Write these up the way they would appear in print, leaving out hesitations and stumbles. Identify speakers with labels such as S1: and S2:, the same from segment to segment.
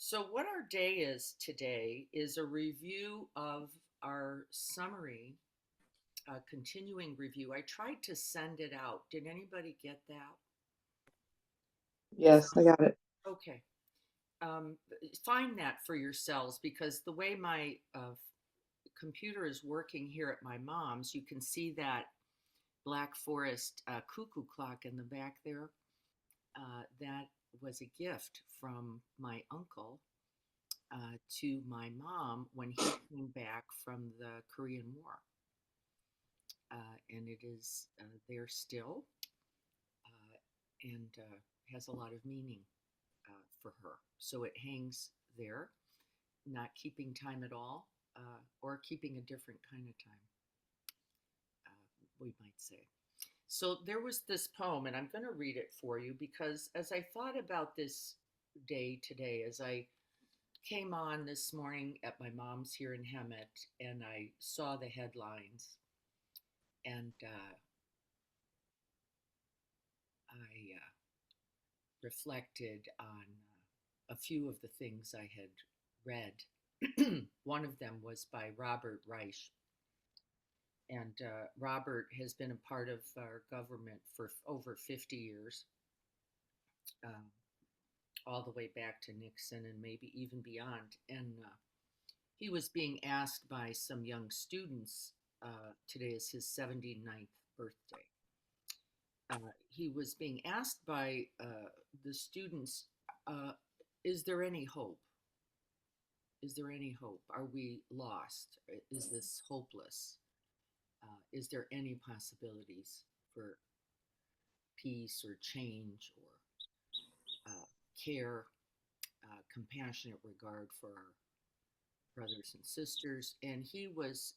S1: So, what our day is today is a review of our summary, continuing review. I tried to send it out. Did anybody get that?
S2: Yes, I got it.
S1: Okay. Um, find that for yourselves because the way my computer is working here at my mom's, you can see that Black Forest cuckoo clock in the back there. That was a gift from my uncle to my mom when he came back from the Korean War. And it is there still and has a lot of meaning for her. So it hangs there, not keeping time at all, or keeping a different kind of time, we might say. So there was this poem, and I'm going to read it for you because as I thought about this day today, as I came on this morning at my mom's here in Hemet and I saw the headlines and I reflected on a few of the things I had read. One of them was by Robert Reich. And Robert has been a part of our government for over 50 years, um, all the way back to Nixon and maybe even beyond. And he was being asked by some young students, today is his 79th birthday. He was being asked by the students, uh, is there any hope? Is there any hope? Are we lost? Is this hopeless? Is there any possibilities for peace or change or care, compassionate regard for our brothers and sisters? And he was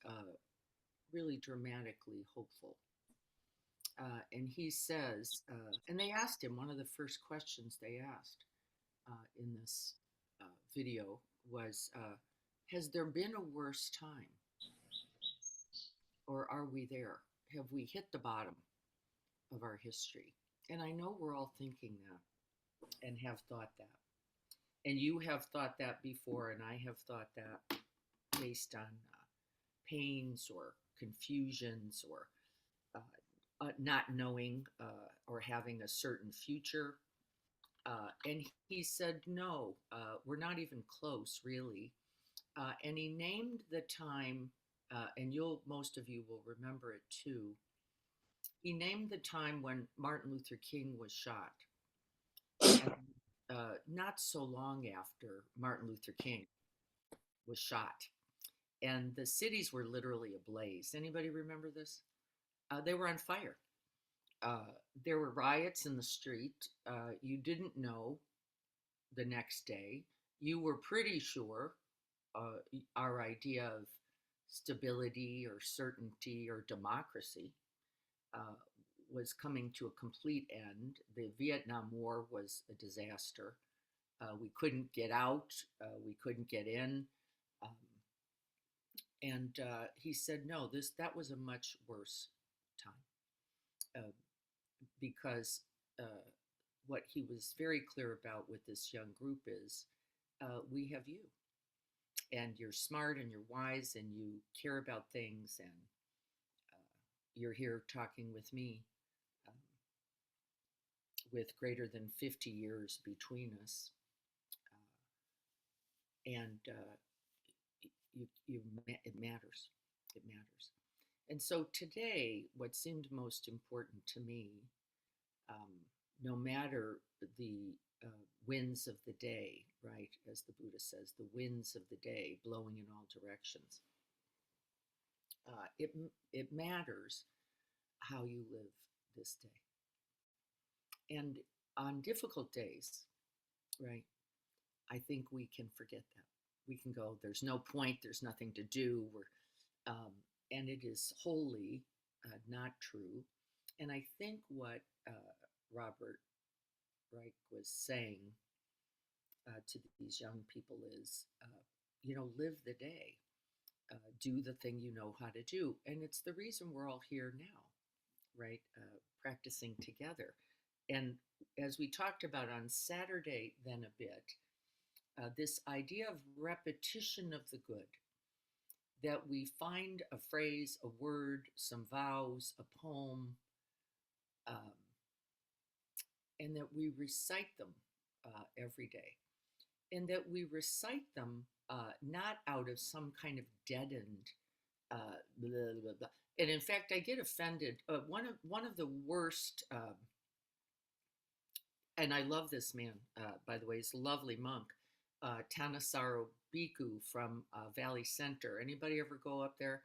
S1: really dramatically hopeful. And he says, and they asked him, one of the first questions they asked in this video was, has there been a worse time? Or are we there? Have we hit the bottom of our history? And I know we're all thinking that and have thought that. And you have thought that before, and I have thought that based on pains or confusions or not knowing or having a certain future. And he said, no, we're not even close, really. And he named the time, and most of you will remember it too. He named the time when Martin Luther King was shot, and not so long after Martin Luther King was shot, and the cities were literally ablaze. Anybody remember this? They were on fire. Uh, there were riots in the street. You didn't know the next day. You were pretty sure our idea of stability or certainty or democracy uh, was coming to a complete end. The Vietnam War was a disaster. We couldn't get out, we couldn't get in. Um, and he said, no, that was a much worse time because what he was very clear about with this young group is we have you, and you're smart and you're wise and you care about things, and you're here talking with me um, with greater than 50 years between us. And it matters. It matters. And so today, what seemed most important to me, um, no matter the winds of the day, right, as the Buddha says, the winds of the day blowing in all directions, it matters how you live this day. And on difficult days, right, I think we can forget that. We can go, there's no point, there's nothing to do. Um, and it is wholly not true. And I think what Robert Reich was saying to these young people is, live the day, do the thing you know how to do. And it's the reason we're all here now, right? Practicing together. And as we talked about on Saturday, then a bit, this idea of repetition of the good, that we find a phrase, a word, some vows, a poem, um, and that we recite them every day. And that we recite them not out of some kind of deadened blah, blah, blah. And in fact, I get offended. One of the worst, and I love this man, by the way, he's a lovely monk, Thanissaro Bhikkhu from Valley Center. Anybody ever go up there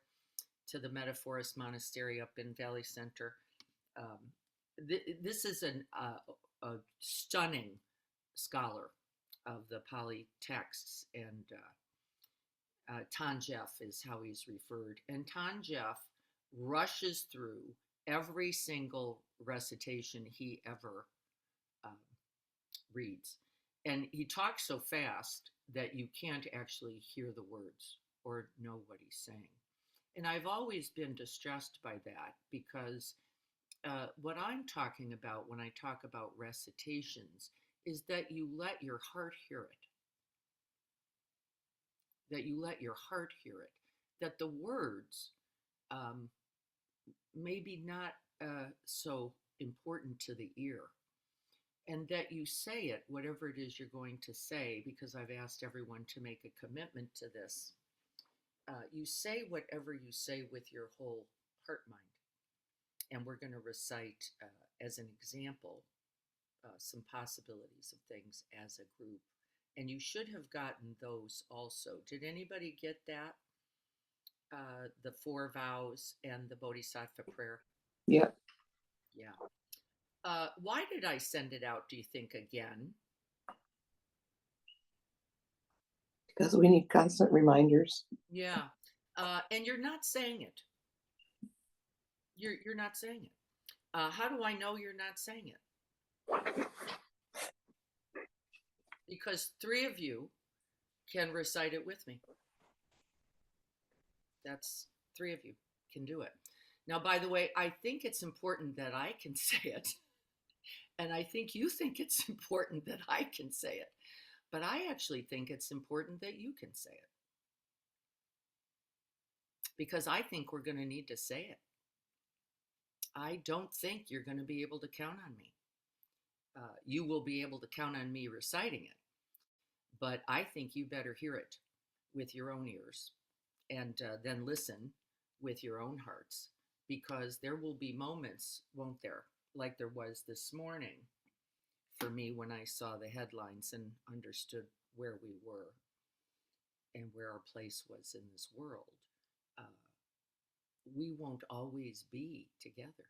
S1: to the Metaforest Monastery up in Valley Center? This is a stunning scholar of the Pali texts, and Tongef is how he's referred. And Tongef rushes through every single recitation he ever reads. And he talks so fast that you can't actually hear the words or know what he's saying. And I've always been distressed by that, because what I'm talking about when I talk about recitations is that you let your heart hear it. That you let your heart hear it. That the words maybe not so important to the ear. And that you say it, whatever it is you're going to say, because I've asked everyone to make a commitment to this. You say whatever you say with your whole heart, mind. And we're going to recite, as an example, some possibilities of things as a group. And you should have gotten those also. Did anybody get that? The 4 vows and the Bodhisattva prayer?
S2: Yeah.
S1: Yeah. Why did I send it out, do you think, again?
S2: Because we need constant reminders.
S1: Yeah. And you're not saying it. You're not saying it. How do I know you're not saying it? Because 3 of you can recite it with me. That's 3 of you can do it. Now, by the way, I think it's important that I can say it. And I think you think it's important that I can say it. But I actually think it's important that you can say it. Because I think we're going to need to say it. I don't think you're going to be able to count on me. You will be able to count on me reciting it. But I think you better hear it with your own ears, and then listen with your own hearts. Because there will be moments, won't there, like there was this morning for me when I saw the headlines and understood where we were and where our place was in this world. We won't always be together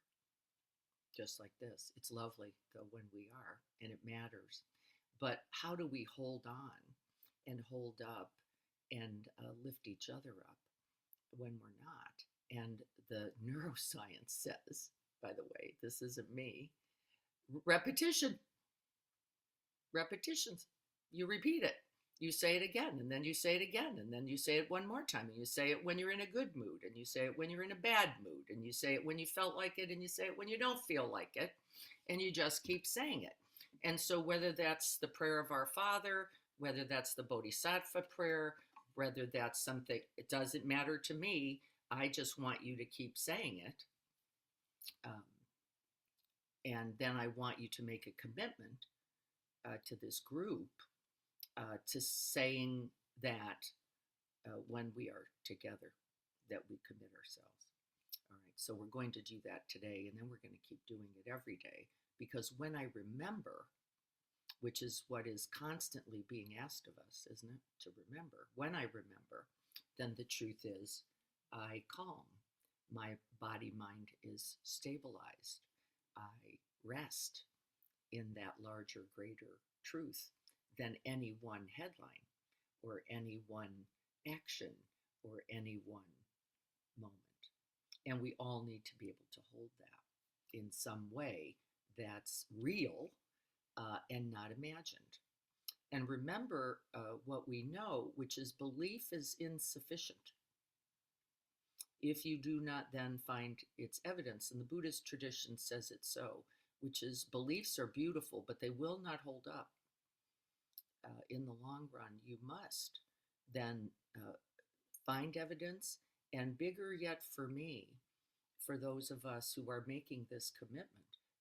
S1: just like this. It's lovely, though, when we are, and it matters. But how do we hold on and hold up and lift each other up when we're not? And the neuroscience says, by the way, this isn't me, repetition. Repetitions. You repeat it. You say it again, and then you say it again, and then you say it one more time, and you say it when you're in a good mood, and you say it when you're in a bad mood, and you say it when you felt like it, and you say it when you don't feel like it, and you just keep saying it. And so whether that's the prayer of our Father, whether that's the Bodhisattva prayer, whether that's something, it doesn't matter to me. I just want you to keep saying it. And then I want you to make a commitment to this group, to saying that when we are together, that we commit ourselves. All right, so we're going to do that today, and then we're going to keep doing it every day, because when I remember, which is what is constantly being asked of us, isn't it? To remember. When I remember, then the truth is I calm. My body mind is stabilized. I rest in that larger, greater truth than any one headline or any one action or any one moment. And we all need to be able to hold that in some way that's real and not imagined. And remember what we know, which is belief is insufficient if you do not then find its evidence. And the Buddhist tradition says it so, which is beliefs are beautiful, but they will not hold up. in the long run, you must then find evidence, and bigger yet for me, for those of us who are making this commitment,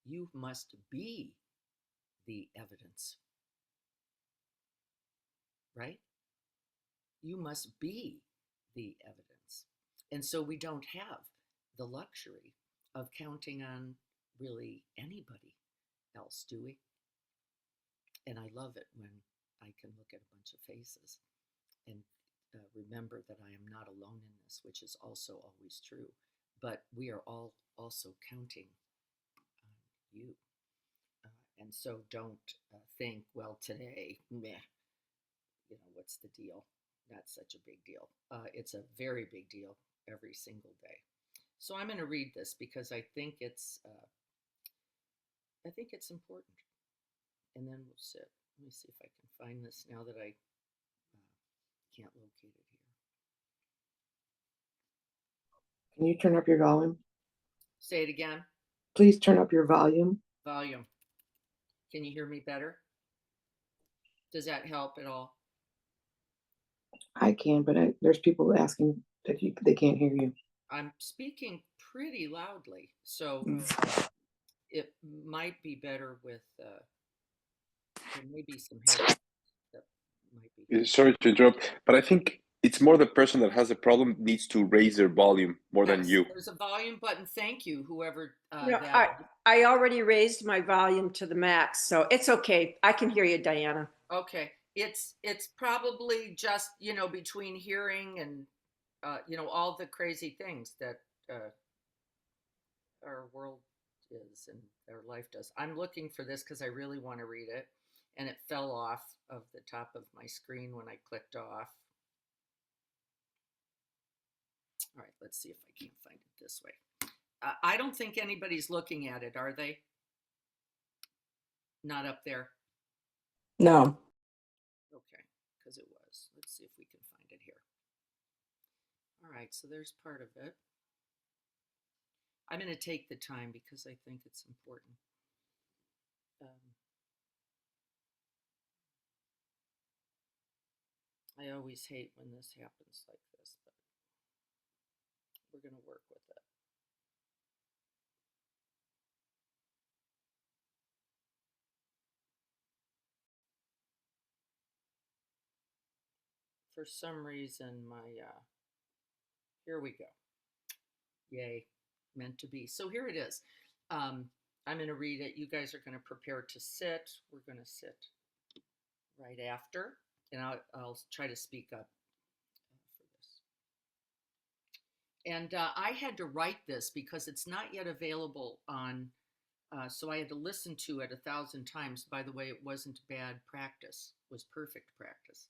S1: you must be the evidence, right? You must be the evidence. And so we don't have the luxury of counting on really anybody else, do we? And I love it when I can look at a bunch of faces and remember that I am not alone in this, which is also always true. But we are all also counting on you. And so don't think, well, today, meh, what's the deal? Not such a big deal. It's a very big deal every single day. So I'm going to read this because I think it's important. And then we'll sit. Let me see if I can find this now that I can't locate it here.
S2: Can you turn up your volume?
S1: Say it again.
S2: Please turn up your volume.
S1: Volume. Can you hear me better? Does that help at all?
S2: I can, but there's people asking that they can't hear you.
S1: I'm speaking pretty loudly, so it might be better with there may be some headphones that might be.
S3: Sorry to interrupt, but I think it's more the person that has a problem needs to raise their volume more than
S1: Yes,
S3: you.
S1: there's a volume button. Thank you, whoever
S4: No,
S1: that.
S4: I already raised my volume to the max, so it's okay. I can hear you, Diana.
S1: Okay, it's probably just between hearing and all the crazy things that our world is and our life does. I'm looking for this because I really want to read it, and it fell off of the top of my screen when I clicked off. All right, let's see if I can't find it this way. I don't think anybody's looking at it, are they? Not up there.
S2: No.
S1: Okay, because it was. Let's see if we can find it here. All right, so there's part of it. I'm going to take the time because I think it's important. I always hate when this happens like this, but we're going to work with it. For some reason, here we go. Yay, meant to be. So here it is. I'm going to read it. You guys are going to prepare to sit. We're going to sit right after, and I'll try to speak up for this. And I had to write this because it's not yet available on, so I had to listen to it 1,000 times. By the way, it wasn't bad practice. It was perfect practice.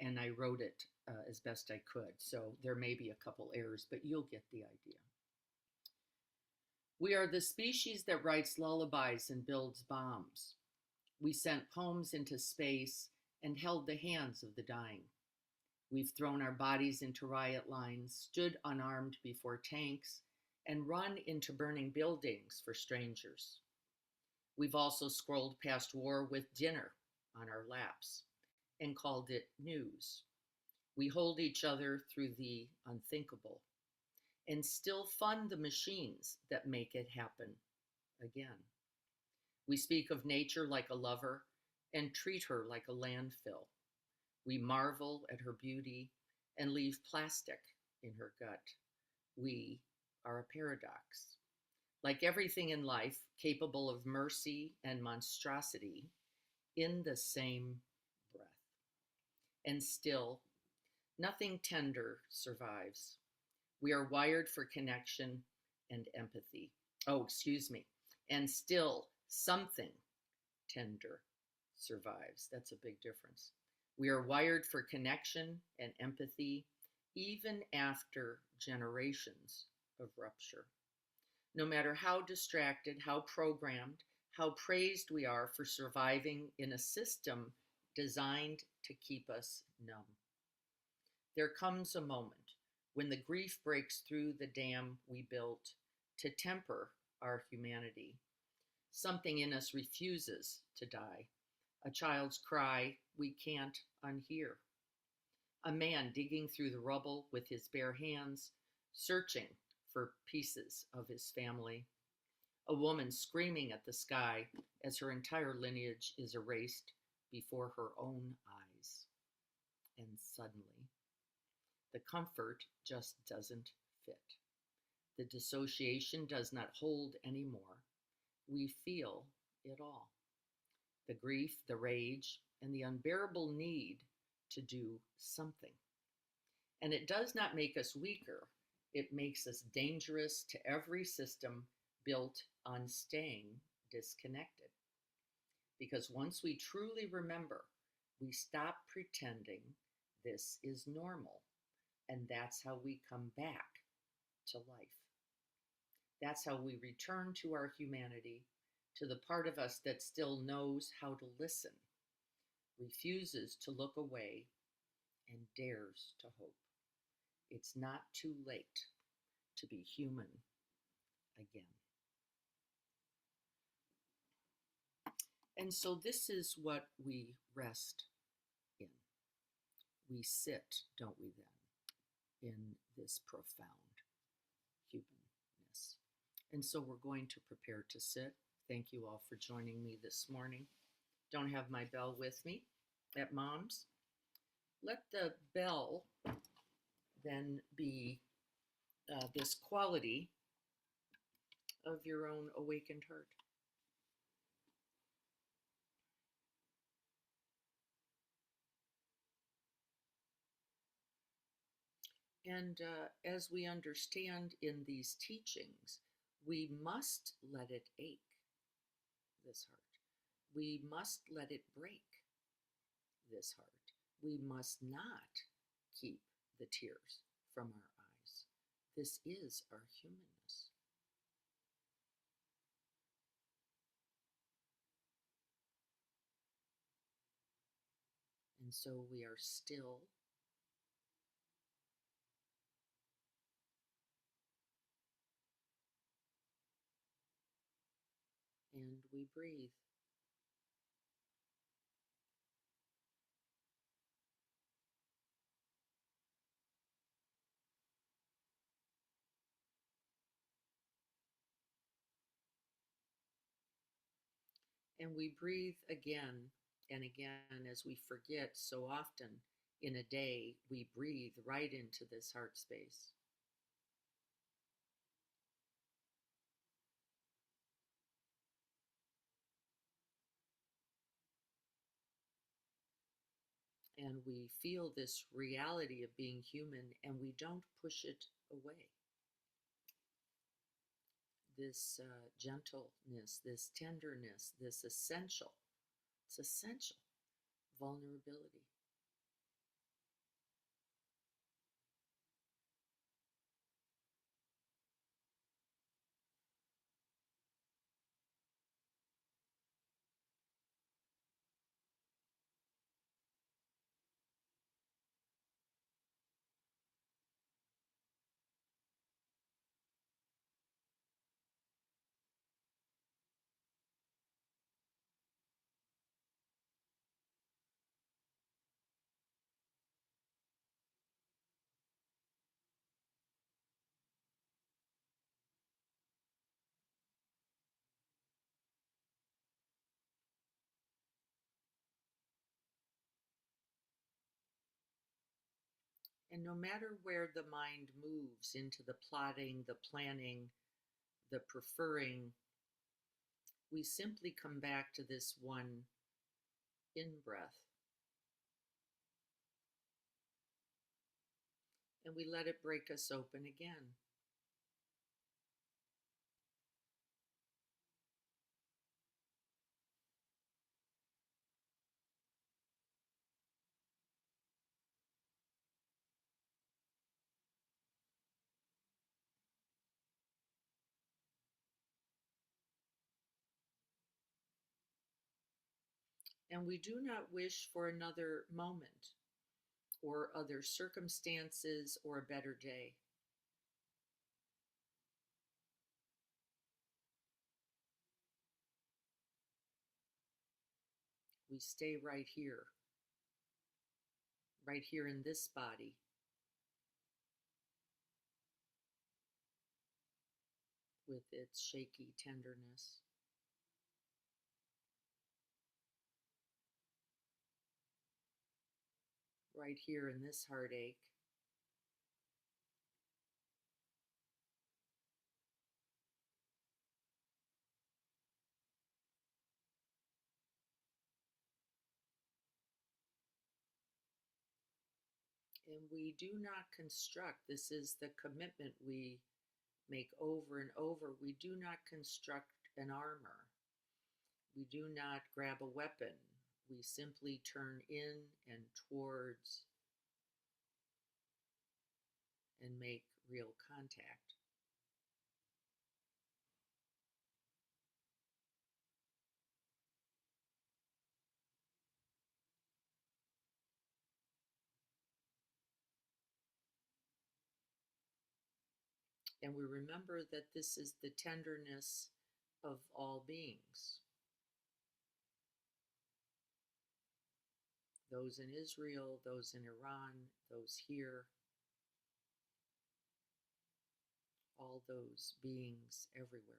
S1: And I wrote it as best I could. So there may be a couple errors, but you'll get the idea. We are the species that writes lullabies and builds bombs. We sent poems into space and held the hands of the dying. We've thrown our bodies into riot lines, stood unarmed before tanks, and run into burning buildings for strangers. We've also scrolled past war with dinner on our laps and called it news. We hold each other through the unthinkable and still fund the machines that make it happen again. We speak of nature like a lover and treat her like a landfill. We marvel at her beauty and leave plastic in her gut. We are a paradox. Like everything in life, capable of mercy and monstrosity in the same breath. And still, nothing tender survives. We are wired for connection and empathy. Oh, excuse me. And still, something tender survives. That's a big difference. We are wired for connection and empathy even after generations of rupture. No matter how distracted, how programmed, how praised we are for surviving in a system designed to keep us numb. There comes a moment when the grief breaks through the dam we built to temper our humanity. Something in us refuses to die, A child's cry we can't unhear. A man digging through the rubble with his bare hands, searching for pieces of his family. A woman screaming at the sky as her entire lineage is erased before her own eyes. And suddenly, the comfort just doesn't fit. The dissociation does not hold anymore. We feel it all. The grief, the rage, and the unbearable need to do something. And it does not make us weaker. It makes us dangerous to every system built on staying disconnected. Because once we truly remember, we stop pretending this is normal. And that's how we come back to life. That's how we return to our humanity, to the part of us that still knows how to listen, refuses to look away, and dares to hope. It's not too late to be human again. And so this is what we rest in. We sit, don't we then, in this profound humanness. And so we're going to prepare to sit. Thank you all for joining me this morning. Don't have my bell with me at Mom's. Let the bell then be this quality of your own awakened heart. And as we understand in these teachings, we must let it ache, this heart. We must let it break, this heart. We must not keep the tears from our eyes. This is our humanness. And so we are still. And we breathe. And we breathe again and again as we forget so often in a day, we breathe right into this heart space. And we feel this reality of being human and we don't push it away. This gentleness, this tenderness, this essential, it's essential vulnerability. And no matter where the mind moves into the plotting, the planning, the preferring, we simply come back to this one in-breath. And we let it break us open again. And we do not wish for another moment or other circumstances or a better day. We stay right here in this body. With its shaky tenderness. Right here in this heartache. And we do not construct, this is the commitment we make over and over. We do not construct an armor. We do not grab a weapon. We simply turn in and towards and make real contact. And we remember that this is the tenderness of all beings. Those in Israel, those in Iran, those here, all those beings everywhere.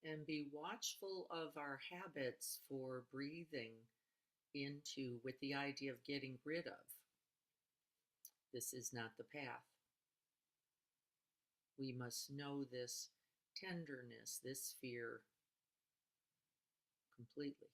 S1: And be watchful of our habits for breathing into with the idea of getting rid of. This is not the path. We must know this tenderness, this fear completely.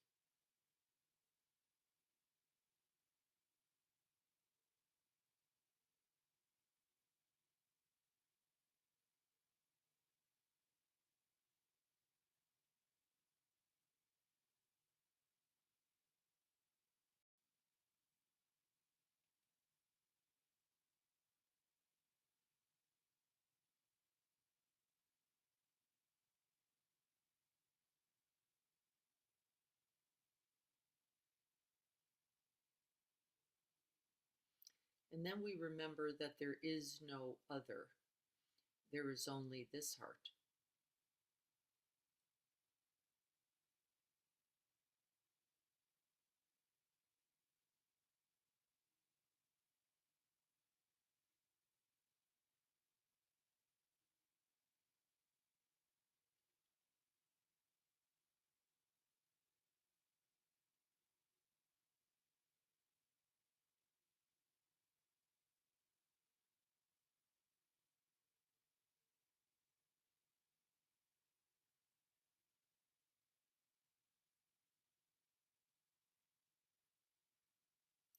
S1: And then we remember that there is no other. There is only this heart.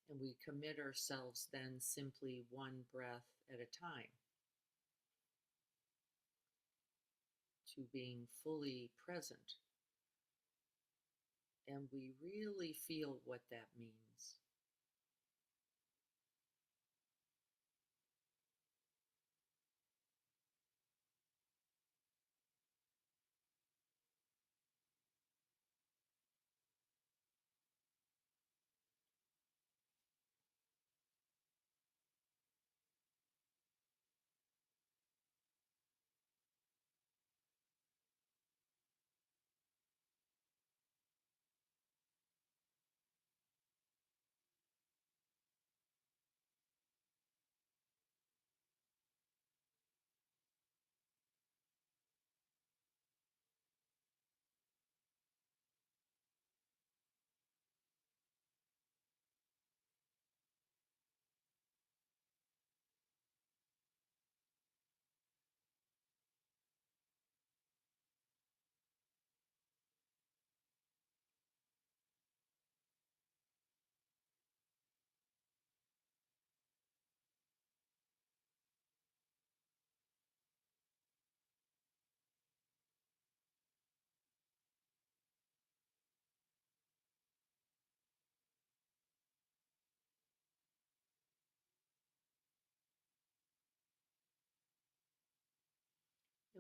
S1: And we commit ourselves then simply one breath at a time to being fully present. And we really feel what that means.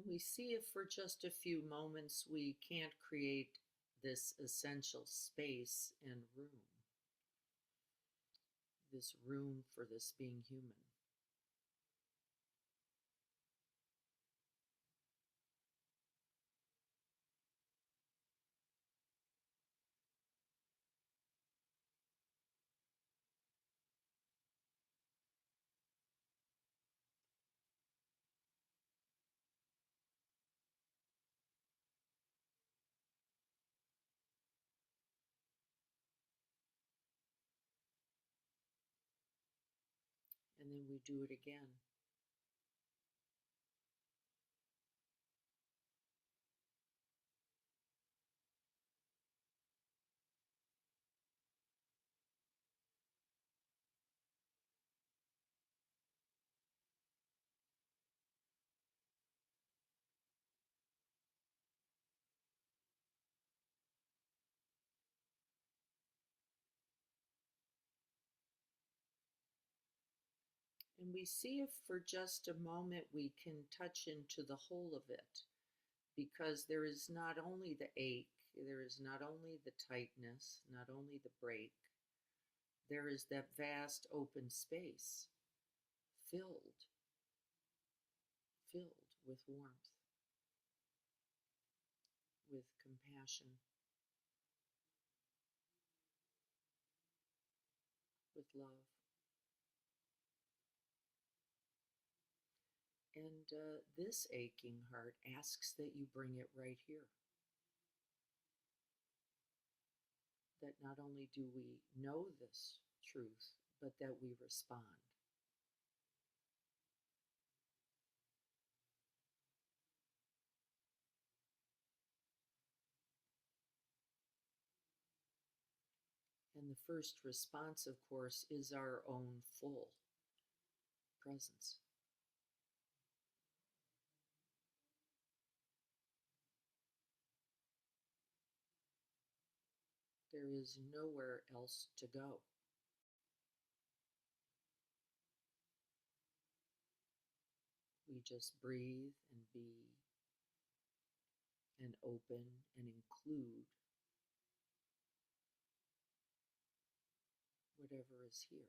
S1: we see if for just a few moments we can't create this essential space and room, this room for this being human. And then we do it again. And we see if for just a moment we can touch into the whole of it, because there is not only the ache, there is not only the tightness, not only the break, there is that vast open space filled, filled with warmth, with compassion, with love. And this aching heart asks that you bring it right here. That not only do we know this truth, but that we respond. And the first response, of course, is our own full presence. There is nowhere else to go. We just breathe and be and open and include whatever is here.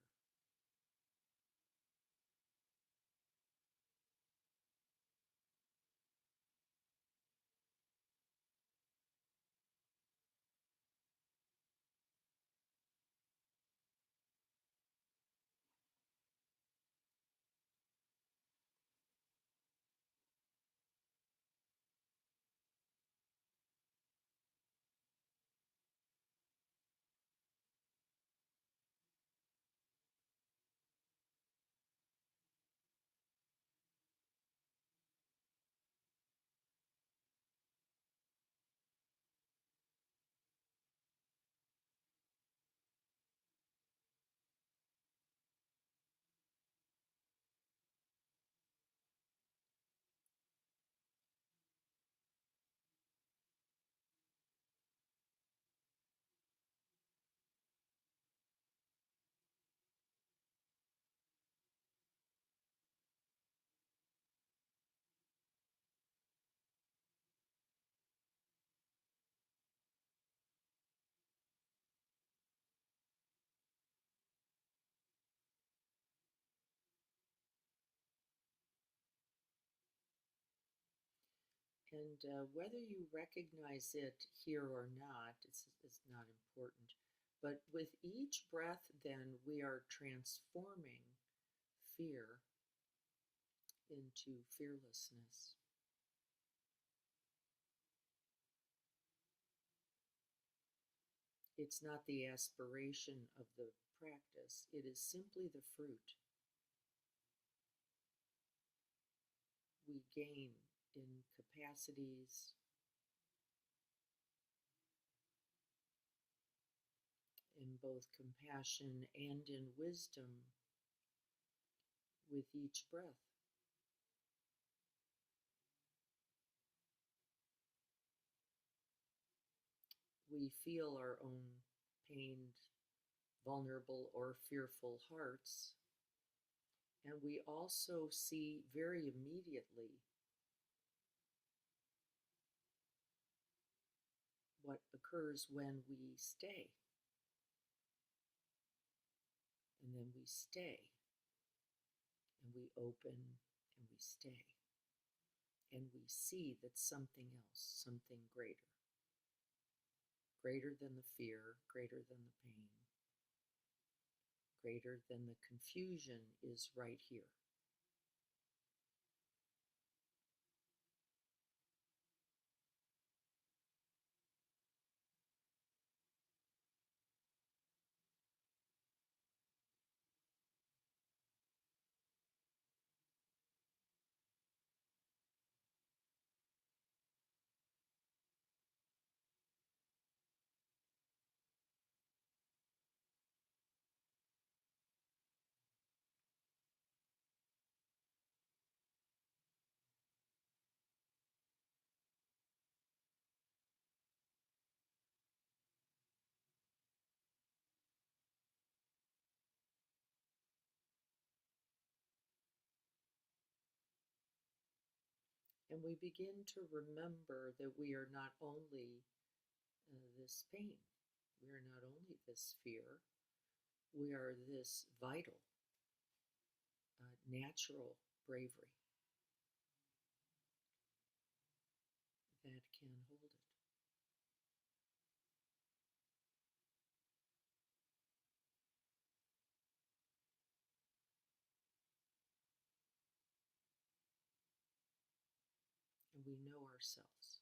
S1: And whether you recognize it here or not, it's not important. But with each breath, then, we are transforming fear into fearlessness. It's not the aspiration of the practice, it is simply the fruit we gain in capacities, in both compassion and in wisdom with each breath. We feel our own pained, vulnerable, or fearful hearts, and we also see very immediately what occurs when we stay. And then we stay. And we open and we stay. And we see that something else, something greater, greater than the fear, greater than the pain, greater than the confusion is right here. And we begin to remember that we are not only this pain, we are not only this fear, we are this vital, natural bravery that can hold it. And we know ourselves.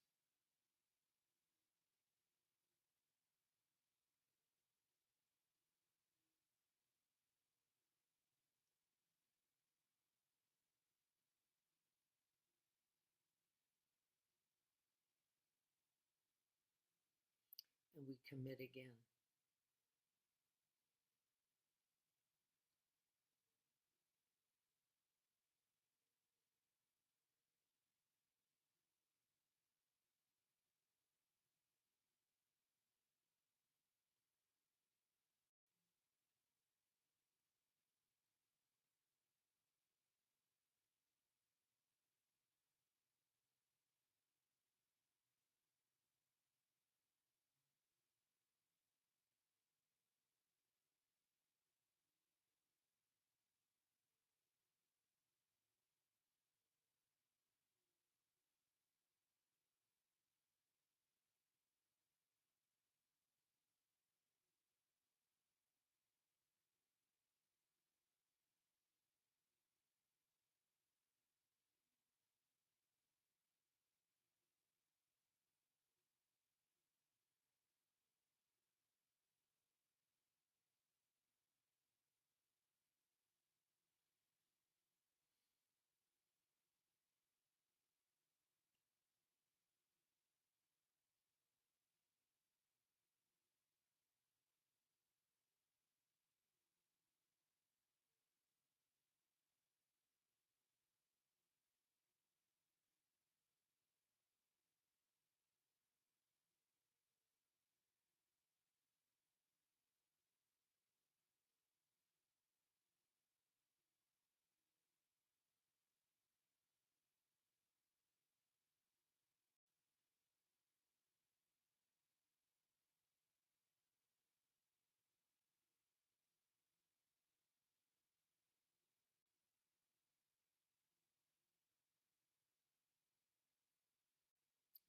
S1: And we commit again.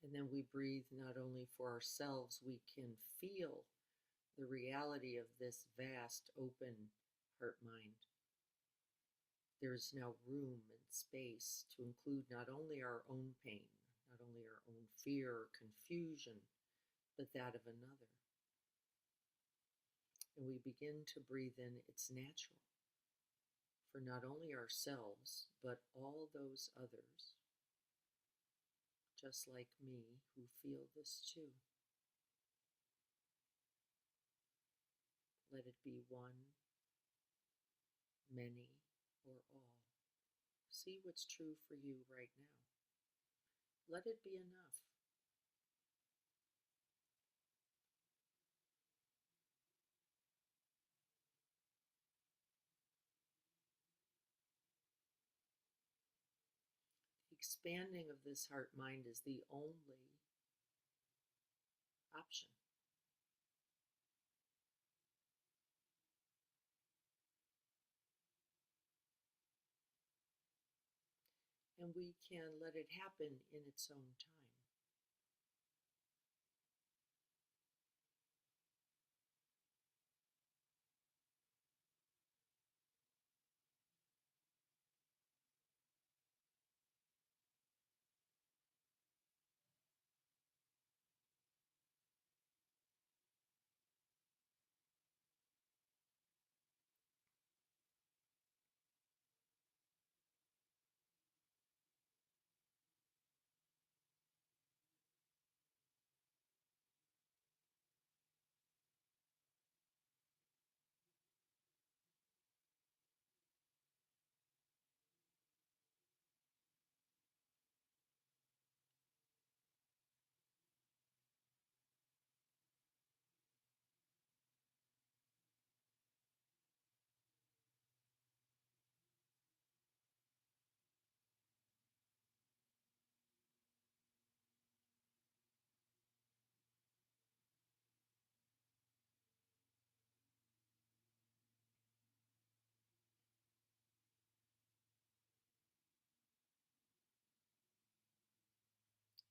S1: And then we breathe not only for ourselves, we can feel the reality of this vast, open heart mind. There is now room and space to include not only our own pain, not only our own fear or confusion, but that of another. And we begin to breathe in, it's natural for not only ourselves, but all those others, just like me, who feel this too. Let it be one, many, or all. See what's true for you right now. Let it be enough. The expanding of this heart mind is the only option. And we can let it happen in its own time.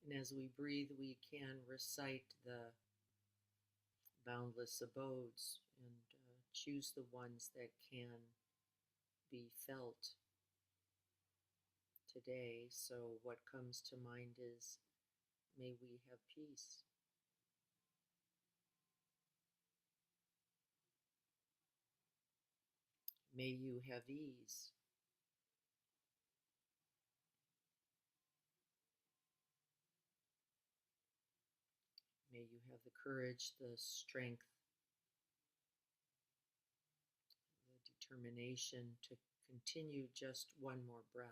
S1: And as we breathe, we can recite the boundless abodes and choose the ones that can be felt today. So, what comes to mind is, may we have peace. May you have ease. May you have the courage, the strength, the determination to continue just one more breath.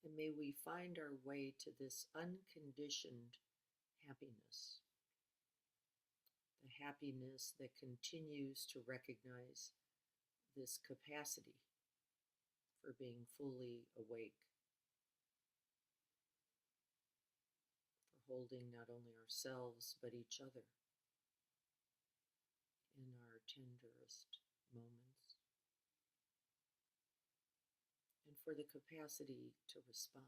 S1: And may we find our way to this unconditioned happiness, the happiness that continues to recognize this capacity for being fully awake, for holding not only ourselves but each other in our tenderest moments, and for the capacity to respond.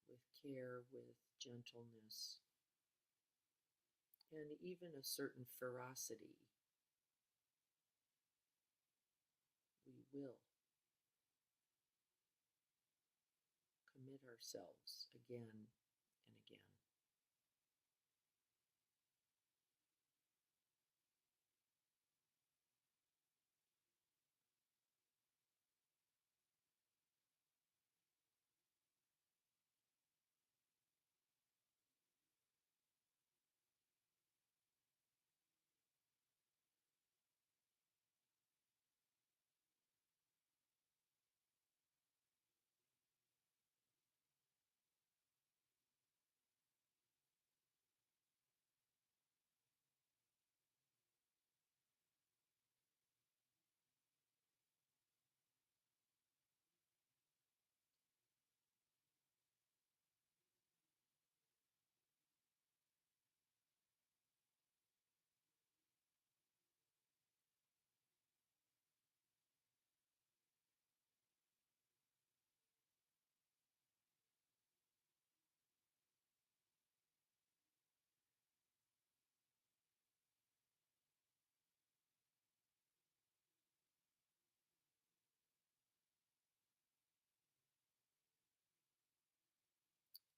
S1: With care, with gentleness, and even a certain ferocity, we will commit ourselves again and again.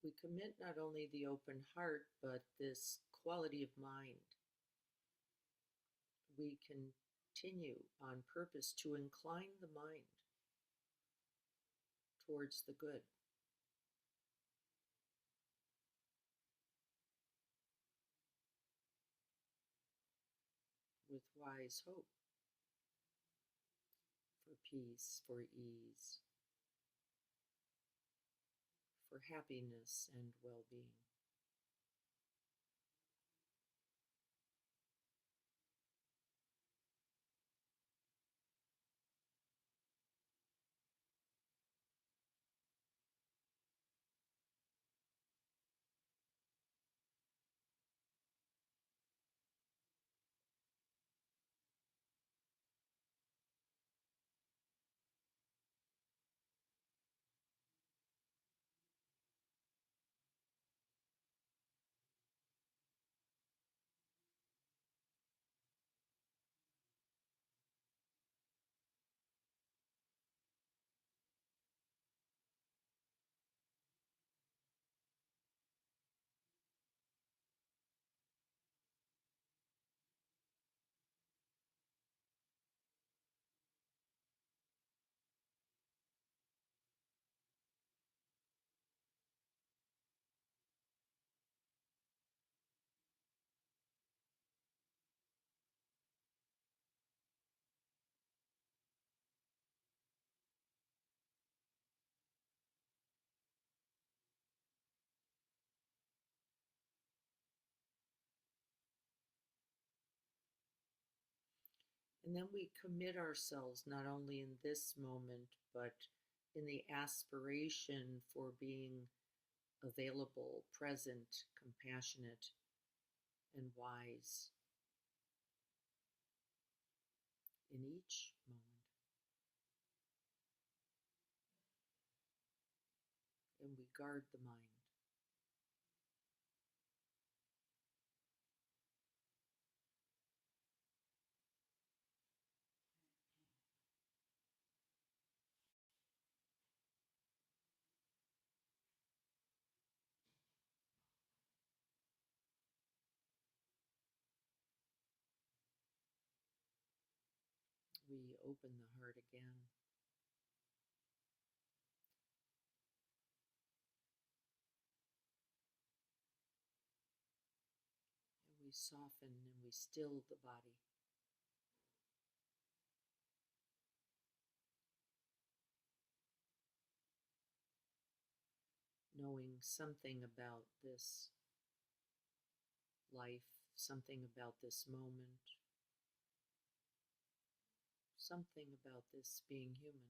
S1: We commit not only the open heart, but this quality of mind. We continue on purpose to incline the mind towards the good. With wise hope for peace, for ease, for happiness and well-being. And then we commit ourselves not only in this moment, but in the aspiration for being available, present, compassionate, and wise in each moment. And we guard the mind. We open the heart again. And we soften and we still the body. Knowing something about this life, something about this moment, something about this being human.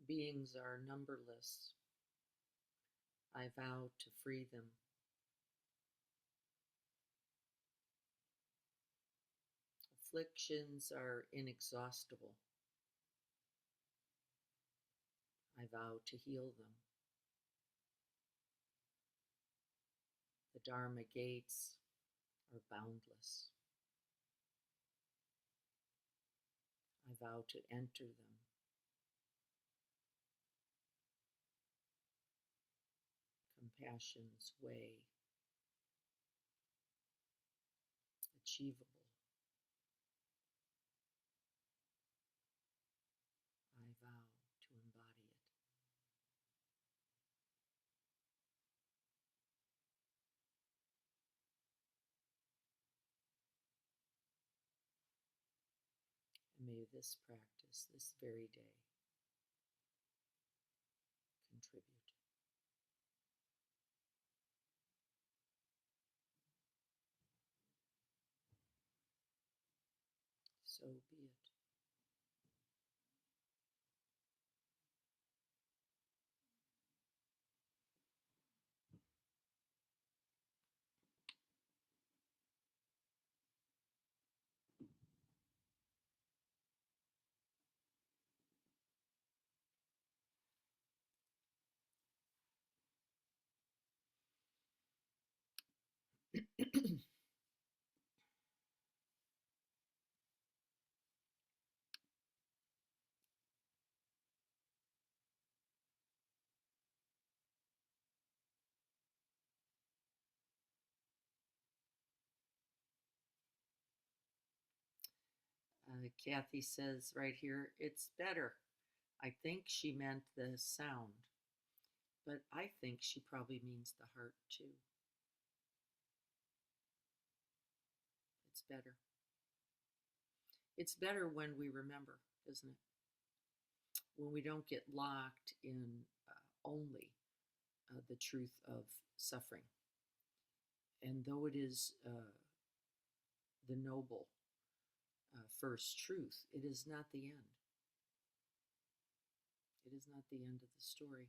S1: Beings are numberless. I vow to free them. Afflictions are inexhaustible. I vow to heal them. The Dharma gates are boundless. I vow to enter them. Compassion's way, achievable. may this practice this very day contribute. So be it. Kathy says right here, it's better. I think she meant the sound, but I think she probably means the heart too. It's better. It's better when we remember, isn't it? When we don't get locked in only the truth of suffering. And though it is the noble first truth, it is not the end. It is not the end of the story,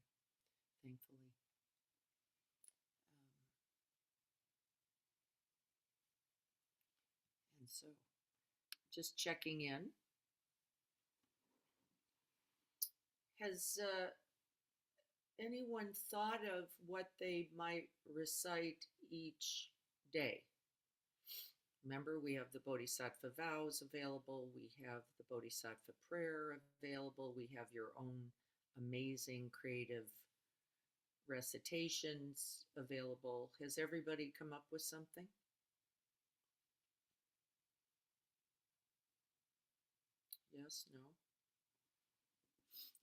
S1: thankfully. And so, just checking in. Has anyone thought of what they might recite each day? Remember, we have the Bodhisattva vows available. We have the Bodhisattva prayer available. We have your own amazing creative recitations available. Has everybody come up with something? Yes, no?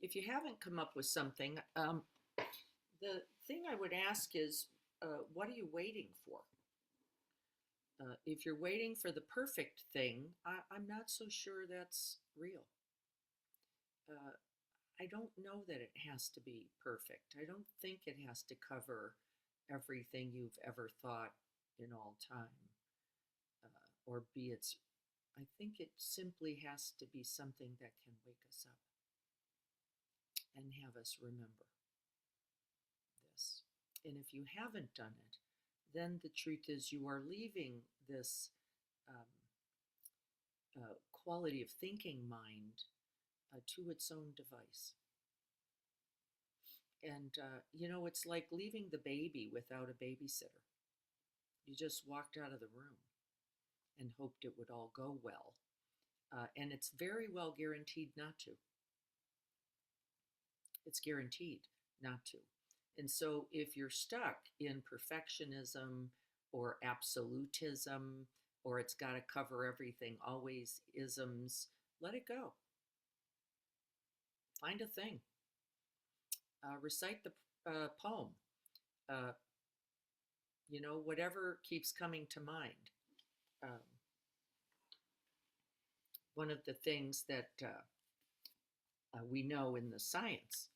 S1: If you haven't come up with something, the thing I would ask is, what are you waiting for? If you're waiting for the perfect thing, I'm not so sure that's real. I don't know that it has to be perfect. I don't think it has to cover everything you've ever thought in all time, or be its. I think it simply has to be something that can wake us up and have us remember this. And if you haven't done it, then the truth is you are leaving this quality of thinking mind to its own device. And, it's like leaving the baby without a babysitter. You just walked out of the room and hoped it would all go well. And it's very well guaranteed not to. It's guaranteed not to. And so if you're stuck in perfectionism or absolutism, or it's got to cover everything, always isms, let it go. Find a thing. Recite the poem. Whatever keeps coming to mind. One of the things that we know in the science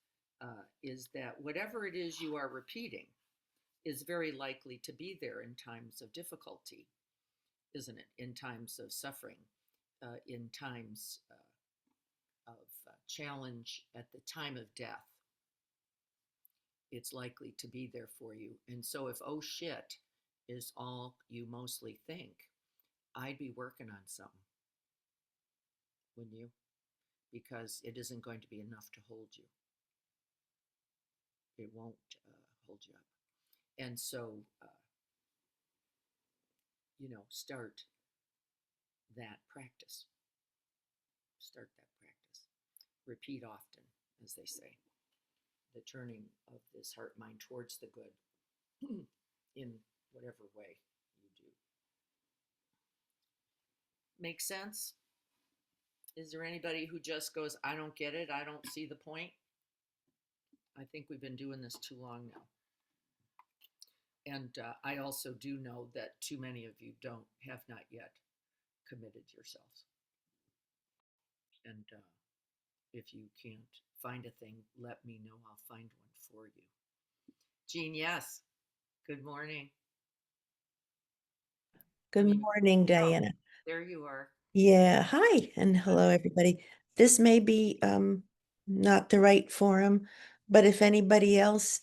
S1: is that whatever it is you are repeating is very likely to be there in times of difficulty, isn't it? In times of suffering, in times of challenge, at the time of death. It's likely to be there for you. And so if oh shit is all you mostly think, I'd be working on something, wouldn't you? Because it isn't going to be enough to hold you. It won't hold you up. And so, start that practice. Start that practice. Repeat often, as they say. The turning of this heart mind towards the good in whatever way you do. Make sense? Is there anybody who just goes, I don't get it, I don't see the point? I think we've been doing this too long now. And I also do know that too many of you have not yet committed yourselves. And if you can't find a thing, let me know. I'll find one for you. Jean, yes. Good morning.
S5: Good
S1: mean-
S5: morning, Diana.
S1: There you are.
S5: Yeah, hi, and hello, everybody. This may be not the right forum, but if anybody else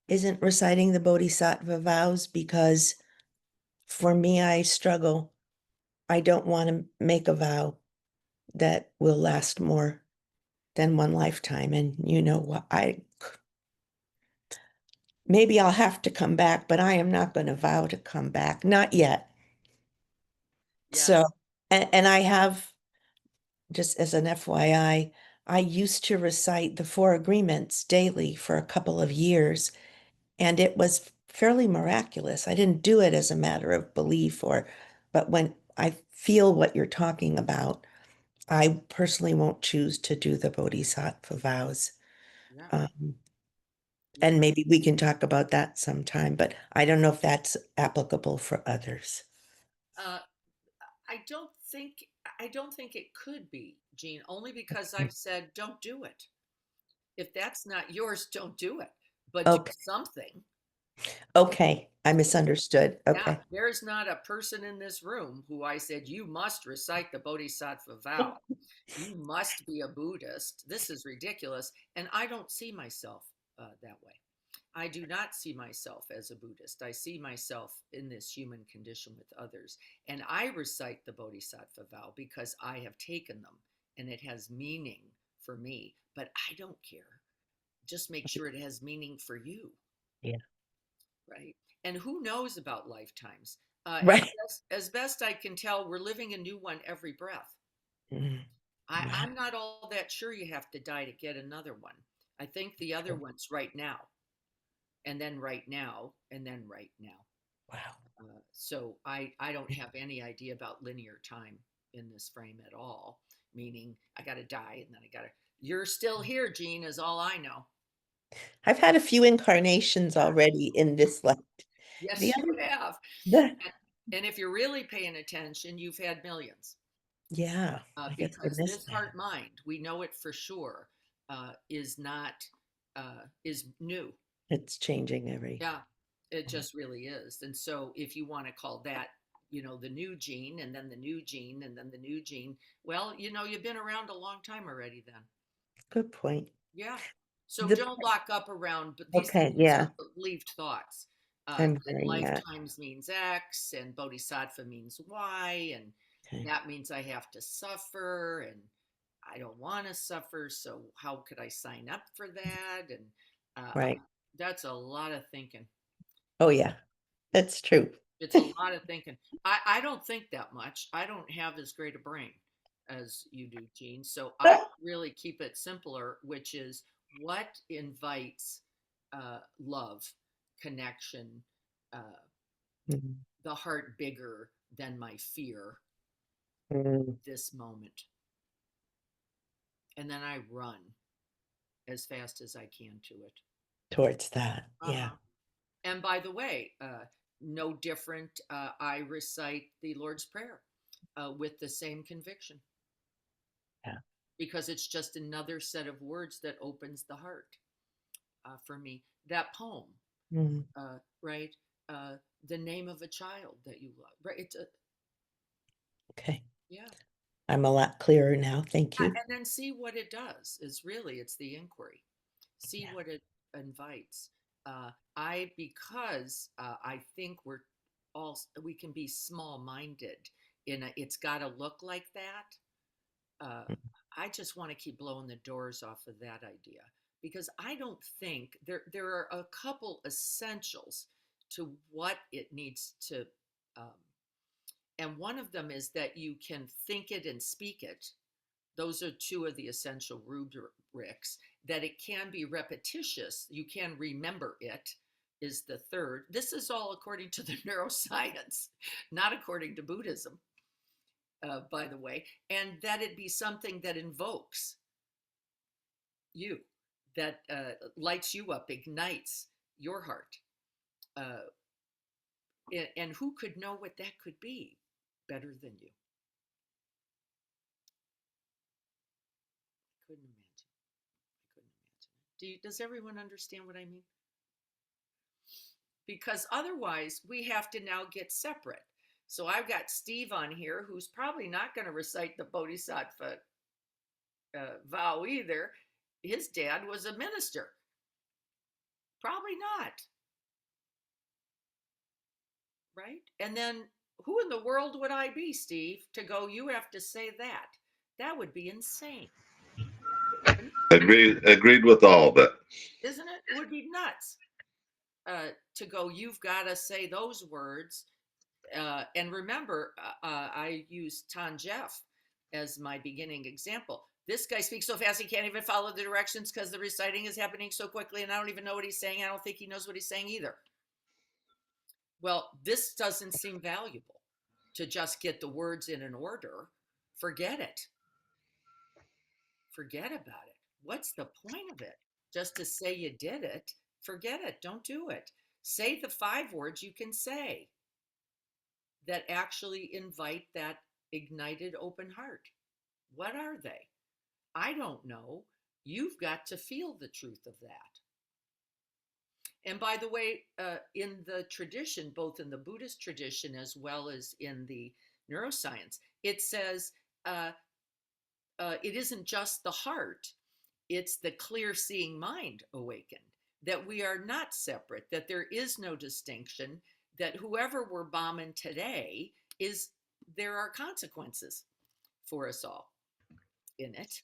S5: isn't reciting the Bodhisattva vows, because for me, I struggle. I don't want to make a vow that will last more than one lifetime. And you know what? Maybe I'll have to come back, but I am not going to vow to come back. Not yet.
S1: Yes.
S5: So, and I have, just as an FYI, I used to recite the Four Agreements daily for a couple of years, and it was fairly miraculous. I didn't do it as a matter of belief but when I feel what you're talking about, I personally won't choose to do the Bodhisattva vows.
S1: Yeah.
S5: Um,
S1: Yeah.
S5: and maybe we can talk about that sometime, but I don't know if that's applicable for others.
S1: I don't think it could be, Jean, only because I've said don't do it. If that's not yours, don't do it. But do
S5: Okay.
S1: something.
S5: Okay, I misunderstood.
S1: Yeah,
S5: Okay.
S1: there's not a person in this room who I said you must recite the Bodhisattva vow. You must be a Buddhist. This is ridiculous, and I don't see myself that way. I do not see myself as a Buddhist. I see myself in this human condition with others. And I recite the Bodhisattva vow because I have taken them and it has meaning for me. But I don't care. Just make sure it has meaning for you.
S5: Yeah.
S1: Right. And who knows about lifetimes?
S5: Right.
S1: As best I can tell, we're living a new one every breath.
S5: Mm.
S1: I'm not all that sure you have to die to get another one. I think the other one's right now, and then right now, and then right now.
S5: Wow.
S1: So I don't have any idea about linear time in this frame at all, meaning I got to die and then I got to, you're still here, Jean, is all I know.
S5: I've had a few incarnations already in this life.
S1: Yes,
S5: The
S1: you
S5: other-
S1: have.
S5: the-
S1: And if you're really paying attention, you've had millions.
S5: yeah, I guess I
S1: Because
S5: missed
S1: this
S5: that.
S1: heart mind, we know it for sure, is not, is new.
S5: It's changing every.
S1: Yeah, it just really is. And so if you want to call that, the new Jean and then the new Jean and then the new Jean, well, you've been around a long time already then.
S5: Good point.
S1: Yeah. So
S5: The-
S1: don't lock up around, but these
S5: Okay,
S1: things
S5: yeah.
S1: are believed thoughts.
S5: I'm
S1: That
S5: hearing that.
S1: lifetimes means X and Bodhisattva means Y, and
S5: Okay.
S1: that means I have to suffer, and I don't want to suffer. So how could I sign up for that? And
S5: Right.
S1: that's a lot of thinking.
S5: Oh yeah, that's true.
S1: It's a lot of thinking. I don't think that much. I don't have as great a brain as you do, Jean. So I really keep it simpler, which is what invites love, connection,
S5: Mm.
S1: the heart bigger than my fear
S5: Mm.
S1: this moment. And then I run as fast as I can to it.
S5: Towards that. Yeah.
S1: Uh-huh. And by the way, no different. I recite the Lord's Prayer with the same conviction.
S5: Yeah.
S1: Because it's just another set of words that opens the heart for me. That poem,
S5: Mm.
S1: right? The name of a child that you love, right? It's
S5: Okay.
S1: yeah.
S5: I'm a lot clearer now. Thank you.
S1: And then see what it does. It's the inquiry. See
S5: Yeah.
S1: what it invites. Because I think we can be small-minded it's got to look like that. I just want to keep blowing the doors off of that idea because I don't think there are a couple essentials to what it needs to, and one of them is that you can think it and speak it. Those are two of the essential rubrics. That it can be repetitious, you can remember it, is the third. This is all according to the neuroscience, not according to Buddhism, by the way. And that it be something that invokes you, that lights you up, ignites your heart. And who could know what that could be better than you? Does everyone understand what I mean? Because otherwise we have to now get separate. So I've got Steve on here who's probably not going to recite the Bodhisattva vow either. His dad was a minister. Probably not. Right? And then who in the world would I be, Steve, to go, you have to say that? That would be insane.
S6: Agreed with all of it.
S1: Isn't it? It would be nuts to go, you've got to say those words. And remember, I used Ton Jeff as my beginning example. This guy speaks so fast he can't even follow the directions because the reciting is happening so quickly and I don't even know what he's saying. I don't think he knows what he's saying either. Well, this doesn't seem valuable to just get the words in an order. Forget it. Forget about it. What's the point of it? Just to say you did it? Forget it. Don't do it. Say the 5 words you can say that actually invite that ignited open heart. What are they? I don't know. You've got to feel the truth of that. And by the way, in the tradition, both in the Buddhist tradition as well as in the neuroscience, it says it isn't just the heart, it's the clear seeing mind awakened, that we are not separate, that there is no distinction, that whoever we're bombing today there are consequences for us all in it.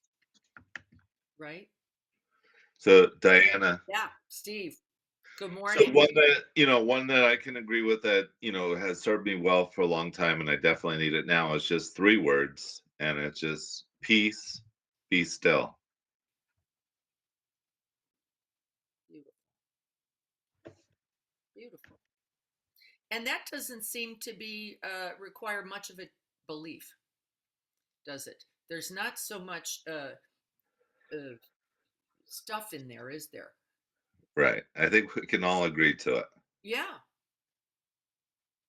S1: Right?
S6: So Diana.
S1: Yeah, Steve. Good
S6: So
S1: morning.
S6: one that I can agree with that, has served me well for a long time, and I definitely need it now, is just 3 words, and it's just peace, be still.
S1: Beautiful. Beautiful. And that doesn't seem to be require much of a belief, does it? There's not so much stuff in there, is there?
S6: Right. I think we can all agree to it.
S1: Yeah.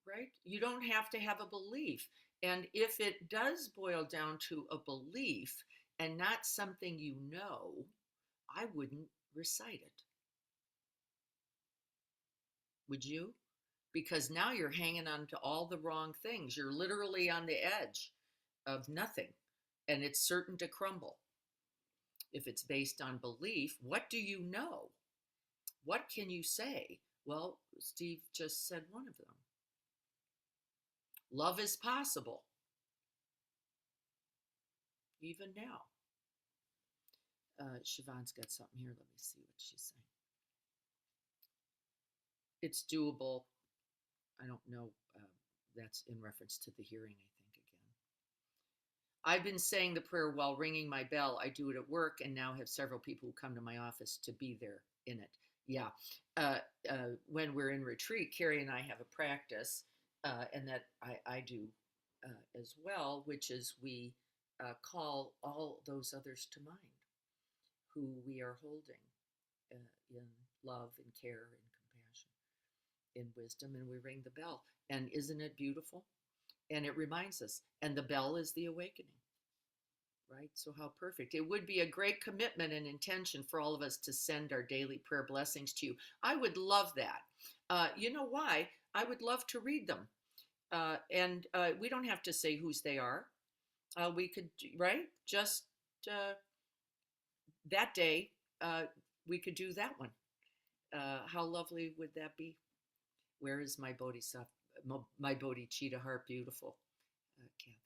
S1: Right? You don't have to have a belief. And if it does boil down to a belief and not something you know, I wouldn't recite it. Would you? Because now you're hanging on to all the wrong things. You're literally on the edge of nothing, and it's certain to crumble. If it's based on belief, what do you know? What can you say? Well, Steve just said one of them. Love is possible. Even now. Siobhan's got something here. Let me see what she's saying. It's doable. I don't know. That's in reference to the hearing, I think, again. I've been saying the prayer while ringing my bell. I do it at work and now have several people who come to my office to be there in it. Yeah. When we're in retreat, Carrie and I have a practice, and that I do as well, which is we call all those others to mind who we are holding in love and care and compassion, in wisdom, and we ring the bell. And isn't it beautiful? And it reminds us, and the bell is the awakening, right? So how perfect. It would be a great commitment and intention for all of us to send our daily prayer blessings to you. I would love that. You know why? I would love to read them. And we don't have to say whose they are. We could, right? Just that day, we could do that one. How lovely would that be? Where is my bodhisattva, my bodhicitta heart beautiful, Kathy?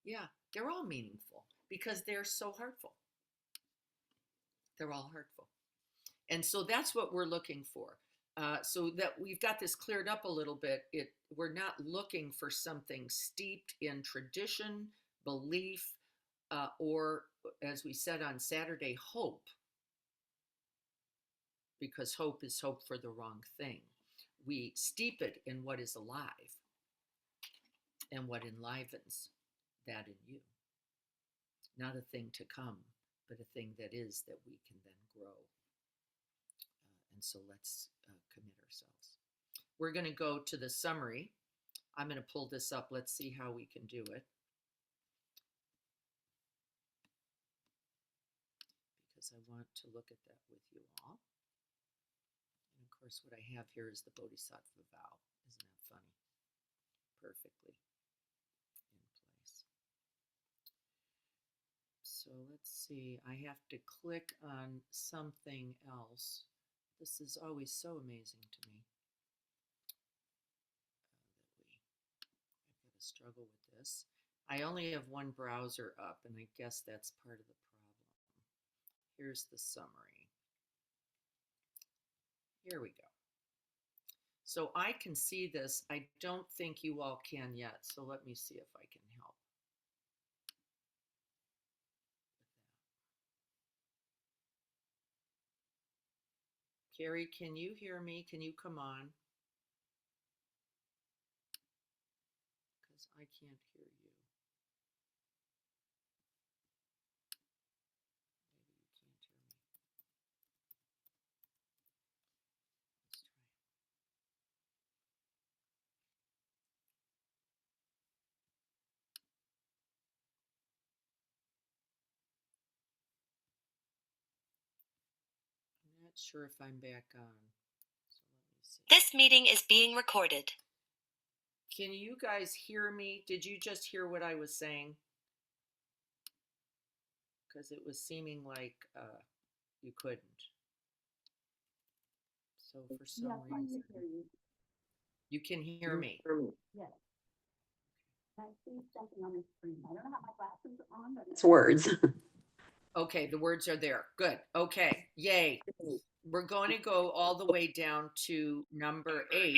S1: Yeah, they're all meaningful because they're so heartful. They're all heartful. And so that's what we're looking for. So that we've got this cleared up a little bit. We're not looking for something steeped in tradition, belief, or, as we said on Saturday, hope. Because hope is hope for the wrong thing. We steep it in what is alive and what enlivens that in you. Not a thing to come, but a thing that is, that we can then grow. And so let's commit ourselves. We're going to go to the summary. I'm going to pull this up. Let's see how we can do it. Because I want to look at that with you all. And of course, what I have here is the Bodhisattva vow. Isn't that funny? Perfectly in place. So let's see, I have to click on something else. This is always so amazing to me. I've got to struggle with this. I only have one browser up, and I guess that's part of the problem. Here's the summary. Here we go. So I can see this. I don't think you all can yet, so let me see if I can help. Carrie, can you hear me? Can you come on? Because I can't hear you. Maybe you can't hear me. Let's try. I'm not sure if I'm back on. So let me see.
S7: This meeting is being recorded.
S1: Can you guys hear me? Did you just hear what I was saying? Because it was seeming like you couldn't. So for some reason, you can hear me.
S8: Yes. I see something on the screen. I don't know how my glasses are on, but it's words.
S1: Okay, the words are there. Good. Okay, yay. We're going to go all the way down to number 8.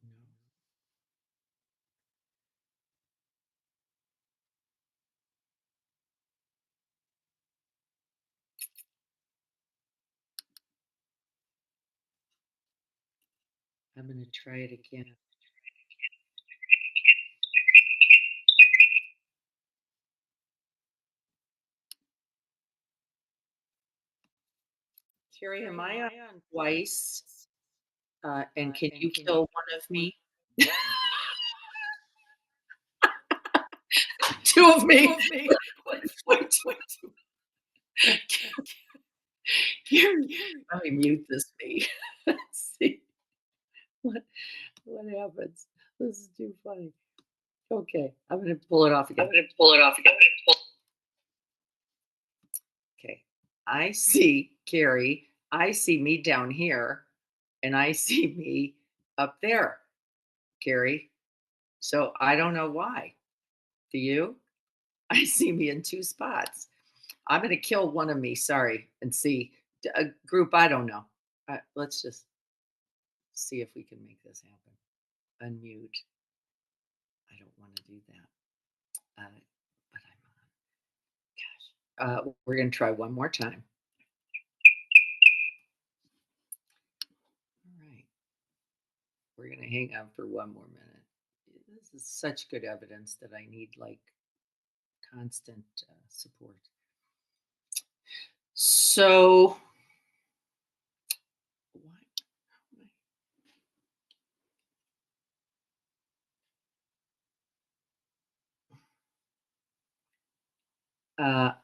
S1: No. I'm going to try it again. Terry, am I on twice? And can you kill one of me? 2 of me. Wait. Let me mute this me. Let's see what happens. This is too funny. Okay, I'm going to pull it off again. Okay, I see Carrie. I see me down here, and I see me up there, Carrie. So I don't know why. Do you? I see me in 2 spots. I'm going to kill one of me. Sorry, and see a group. I don't know. Let's just see if we can make this happen. Unmute. I don't want to do that. But I'm on. Gosh. We're going to try one more time. All right. We're going to hang on for one more minute. This is such good evidence that I need like constant support. So,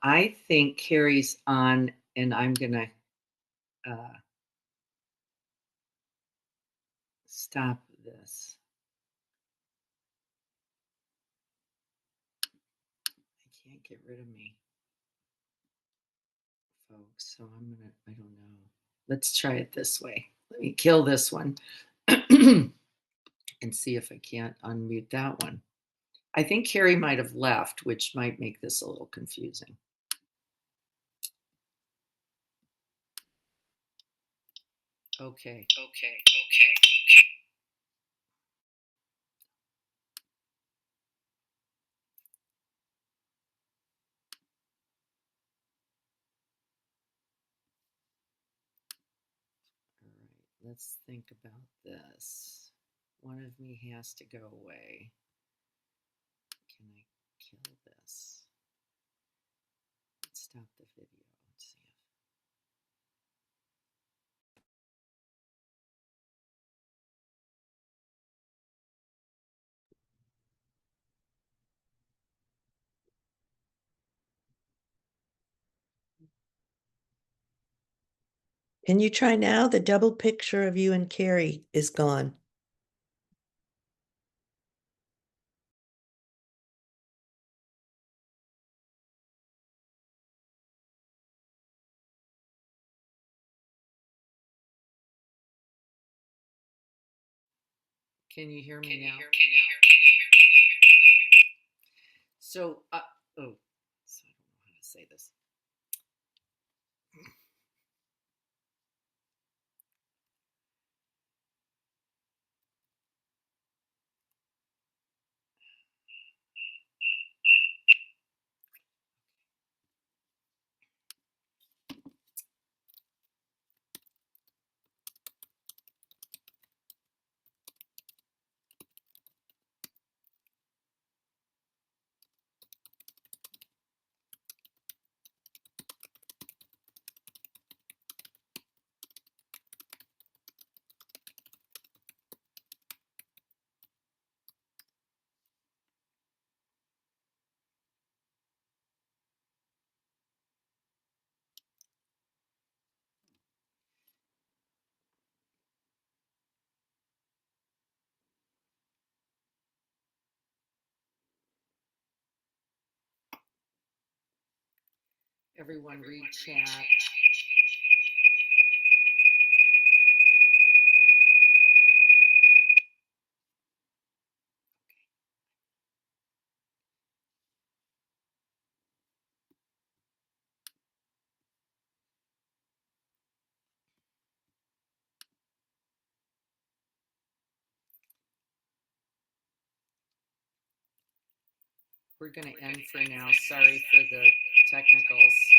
S1: I think Carrie's on, and I'm gonna stop this. I can't get rid of me, folks. So I don't know. Let's try it this way. Let me kill this one and see if I can't unmute that one. I think Carrie might have left, which might make this a little confusing. Okay. All right, let's think about this. One of me has to go away. Can I kill this? Let's stop the video.
S5: Can you try now? The double picture of you and Carrie is gone.
S1: Can you hear me now? So, so I don't know how to say this. Everyone read chat. We're going to end for now. Sorry for the technicals.